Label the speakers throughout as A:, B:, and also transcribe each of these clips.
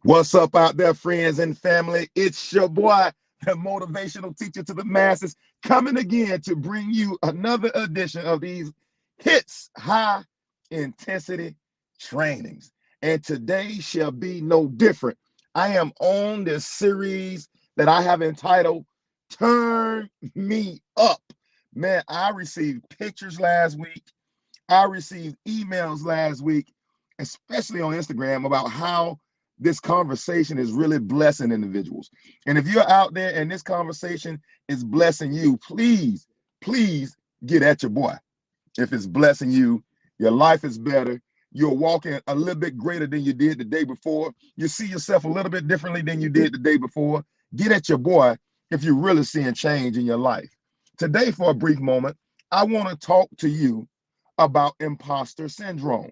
A: What's up out there, friends and family? It's your boy, the motivational teacher to the masses, coming again to bring you another edition of these hits high intensity trainings. And today shall be no different. I am on this series that I have entitled Turn Me Up. Man, I received pictures last week. I received emails last week, especially on Instagram, about how this conversation is really blessing individuals. And if you're out there and this conversation is blessing you, please, please get at your boy. If it's blessing you, your life is better. You're walking a little bit greater than you did the day before. You see yourself a little bit differently than you did the day before. Get at your boy if you're really seeing change in your life. Today, for a brief moment, I want to talk to you about imposter syndrome.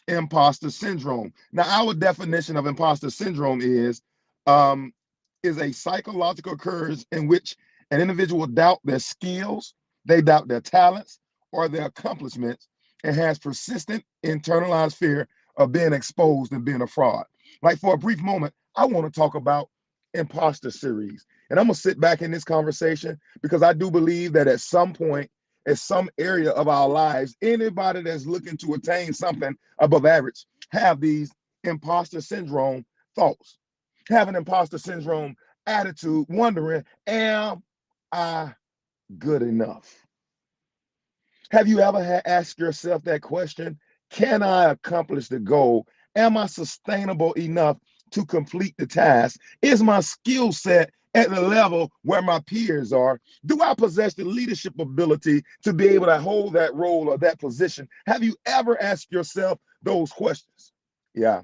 A: Imposter syndrome. Now, our definition of imposter syndrome is a psychological occurrence in which an individual doubt their skills, they doubt their talents or their accomplishments, and has persistent internalized fear of being exposed and being a fraud. Like, for a brief moment, I want to talk about imposter series. And I'm going to sit back in this conversation because I do believe that at some point, in some area of our lives, anybody that's looking to attain something above average have these imposter syndrome thoughts, have an imposter syndrome attitude, wondering, am I good enough? Have you ever asked yourself that question? Can I accomplish the goal? Am I sustainable enough to complete the task? Is my skill set at the level where my peers are? Do I possess the leadership ability to be able to hold that role or that position? Have you ever asked yourself those questions? Yeah,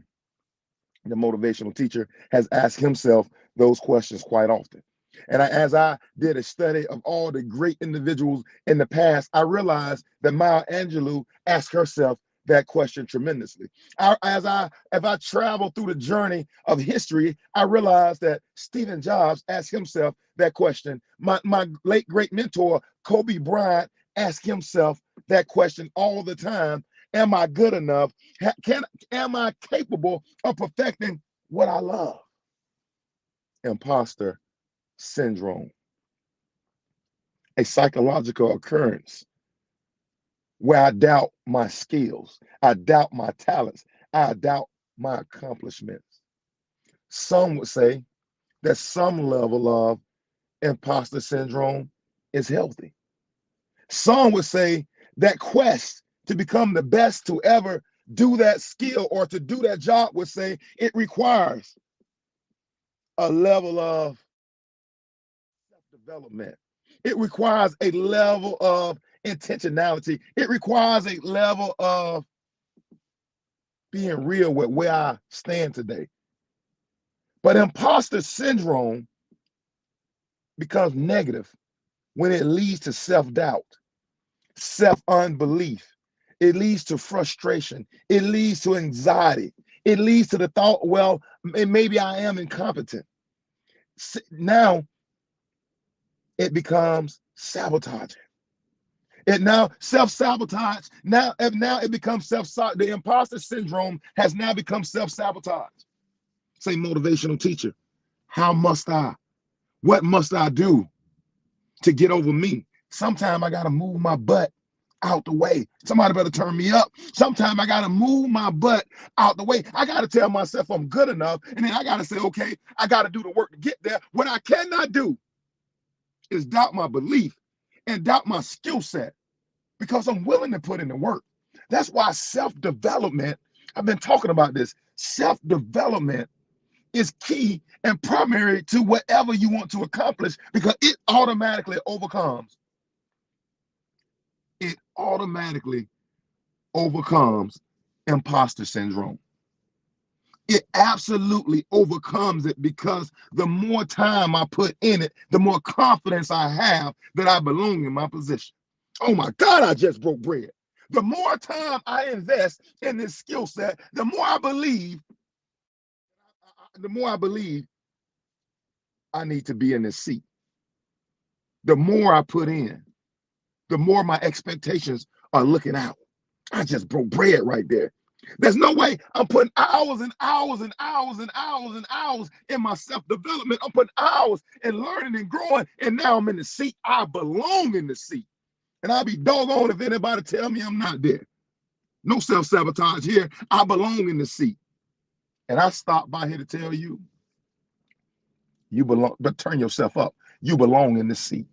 A: the motivational teacher has asked himself those questions quite often. And as I did a study of all the great individuals in the past, I realized that Maya Angelou asked herself that question tremendously. As I travel through the journey of history, I realized that Stephen Jobs asked himself that question. My late great mentor, Kobe Bryant, asked himself that question all the time. Am I good enough? Am I capable of perfecting what I love? Imposter syndrome, a psychological occurrence where I doubt my skills, I doubt my talents, I doubt my accomplishments. Some would say that some level of imposter syndrome is healthy. Some would say that quest to become the best to ever do that skill or to do that job would say it requires a level of self-development. It requires a level of intentionality. It requires a level of being real with where I stand today. But imposter syndrome becomes negative when it leads to self-doubt, self-unbelief. It leads to frustration. It leads to anxiety. It leads to the thought, well, maybe I am incompetent. Now it becomes sabotaging. It now self-sabotage. Now it becomes the imposter syndrome has now become self-sabotage. Say, motivational teacher, how must I? What must I do to get over me? Sometimes I gotta move my butt out the way. Somebody better turn me up. Sometimes I gotta move my butt out the way. I gotta tell myself I'm good enough, and then I gotta say, okay, I gotta do the work to get there. What I cannot do is doubt my belief and doubt my skill set, because I'm willing to put in the work. That's why self-development, I've been talking about this, self-development is key and primary to whatever you want to accomplish, because it automatically overcomes. It automatically overcomes imposter syndrome. It absolutely overcomes it, because the more time I put in it, the more confidence I have that I belong in my position. Oh my God, I just broke bread. The more time I invest in this skill set, the more I believe I need to be in this seat. The more I put in, the more my expectations are looking out. I just broke bread right there. There's no way I'm putting hours and hours and hours and hours and hours in my self-development. I'm putting hours in learning and growing, and now I'm in the seat. I belong in the seat. And I'll be doggone if anybody tell me I'm not there. No self-sabotage here. I belong in the seat. And I stopped by here to tell you, you belong, but turn yourself up. You belong in the seat.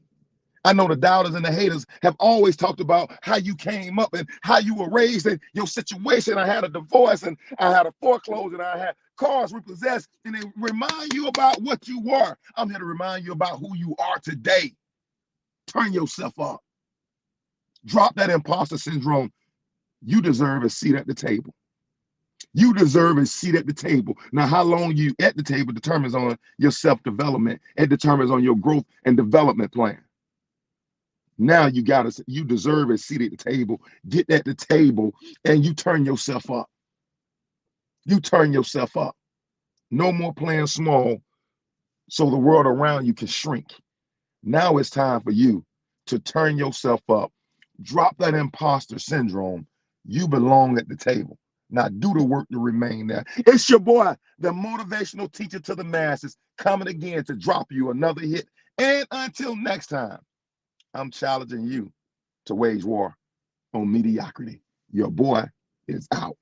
A: I know the doubters and the haters have always talked about how you came up and how you were raised and your situation. I had a divorce and I had a foreclosure and I had cars repossessed, and they remind you about what you were. I'm here to remind you about who you are today. Turn yourself up. Drop that imposter syndrome. You deserve a seat at the table. You deserve a seat at the table. Now, how long you at the table determines on your self-development. It determines on your growth and development plan. Now you deserve a seat at the table. Get at the table and you turn yourself up. You turn yourself up. No more playing small so the world around you can shrink. Now it's time for you to turn yourself up. Drop that imposter syndrome. You belong at the table. Now do the work to remain there. It's your boy, the motivational teacher to the masses, coming again to drop you another hit. And until next time, I'm challenging you to wage war on mediocrity. Your boy is out.